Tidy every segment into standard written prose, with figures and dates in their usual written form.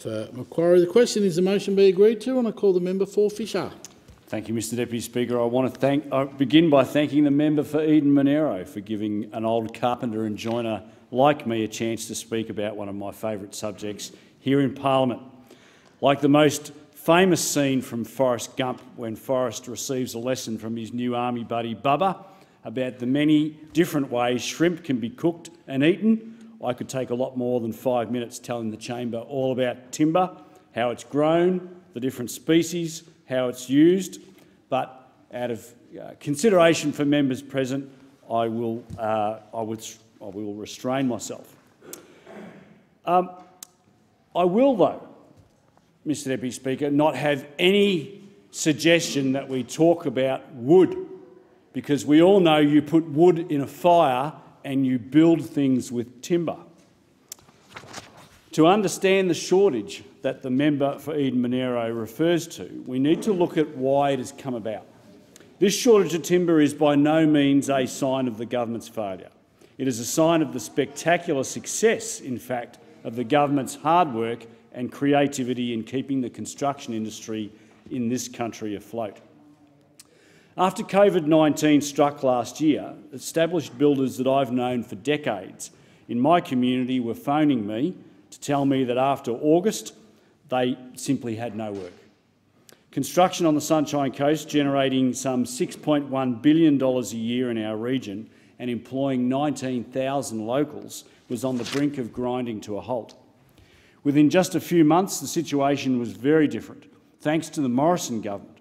For Macquarie, the question is the motion be agreed to, and I call the member for Fisher. Thank you, Mr Deputy Speaker. I want to begin by thanking the member for Eden-Monaro for giving an old carpenter and joiner like me a chance to speak about one of my favourite subjects here in Parliament. Like the most famous scene from Forrest Gump when Forrest receives a lesson from his new army buddy Bubba about the many different ways shrimp can be cooked and eaten, I could take a lot more than 5 minutes telling the chamber all about timber, how it's grown, the different species, how it's used, but out of consideration for members present, I will restrain myself. I will, though, Mr Deputy Speaker, not have any suggestion that we talk about wood, because we all know you put wood in a fire and you build things with timber. To understand the shortage that the member for Eden-Monaro refers to, we need to look at why it has come about. This shortage of timber is by no means a sign of the government's failure. It is a sign of the spectacular success, in fact, of the government's hard work and creativity in keeping the construction industry in this country afloat. After COVID-19 struck last year, established builders that I've known for decades in my community were phoning me to tell me that after August they simply had no work. Construction on the Sunshine Coast, generating some $6.1 billion a year in our region and employing 19,000 locals, was on the brink of grinding to a halt. Within just a few months, the situation was very different, thanks to the Morrison government.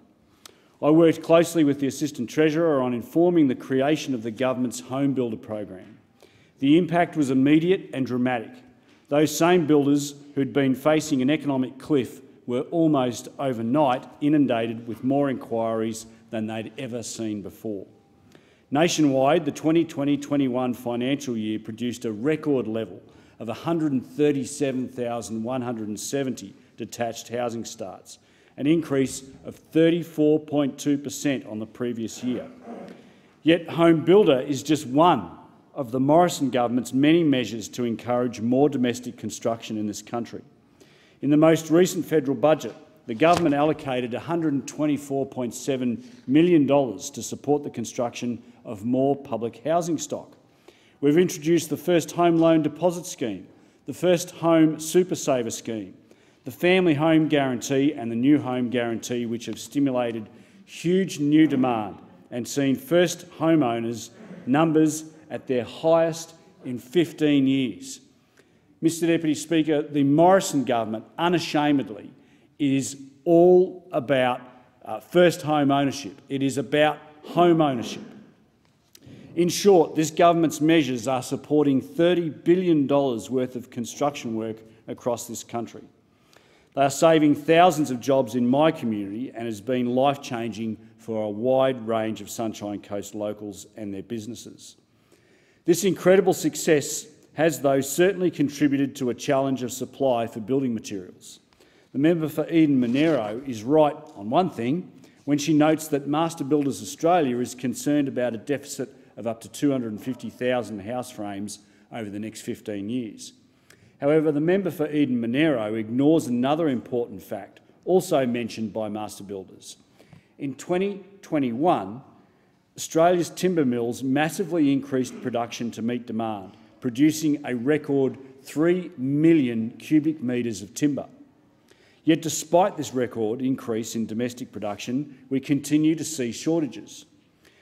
I worked closely with the Assistant Treasurer on informing the creation of the government's Home Builder program. The impact was immediate and dramatic. Those same builders who'd been facing an economic cliff were almost overnight inundated with more inquiries than they'd ever seen before. Nationwide, the 2020-21 financial year produced a record level of 137,170 detached housing starts, an increase of 34.2% on the previous year. Yet Home Builder is just one of the Morrison government's many measures to encourage more domestic construction in this country. In the most recent federal budget, the government allocated $124.7 million to support the construction of more public housing stock. We've introduced the first home loan deposit scheme, the first home super saver scheme, the family home guarantee and the new home guarantee, which have stimulated huge new demand and seen first homeowners numbers at their highest in 15 years. Mr Deputy Speaker, the Morrison government unashamedly is all about first home ownership. It is about home ownership. In short, this government's measures are supporting $30 billion worth of construction work across this country. They are saving thousands of jobs in my community and has been life-changing for a wide range of Sunshine Coast locals and their businesses. This incredible success has, though, certainly contributed to a challenge of supply for building materials. The member for Eden-Monaro is right on one thing when she notes that Master Builders Australia is concerned about a deficit of up to 250,000 house frames over the next 15 years. However, the member for Eden-Monaro ignores another important fact, also mentioned by Master Builders. In 2021, Australia's timber mills massively increased production to meet demand, producing a record 3 million cubic metres of timber. Yet despite this record increase in domestic production, we continue to see shortages.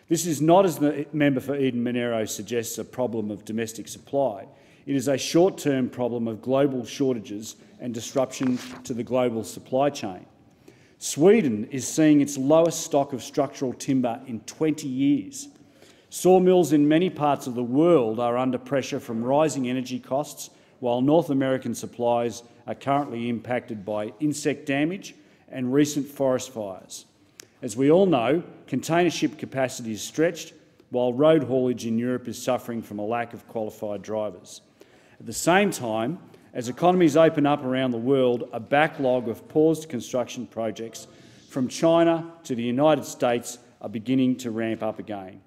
This is not, as the member for Eden-Monaro suggests, a problem of domestic supply. It is a short-term problem of global shortages and disruption to the global supply chain. Sweden is seeing its lowest stock of structural timber in 20 years. Sawmills in many parts of the world are under pressure from rising energy costs, while North American supplies are currently impacted by insect damage and recent forest fires. As we all know, container ship capacity is stretched, while road haulage in Europe is suffering from a lack of qualified drivers. At the same time, as economies open up around the world, a backlog of paused construction projects from China to the United States are beginning to ramp up again.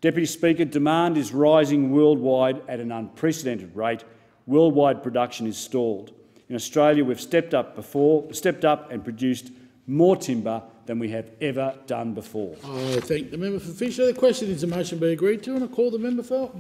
Deputy Speaker, demand is rising worldwide at an unprecedented rate. Worldwide production is stalled. In Australia, we've stepped up and produced more timber than we have ever done before. I thank the member for Fisher. The question is the motion be agreed to, and I call the member for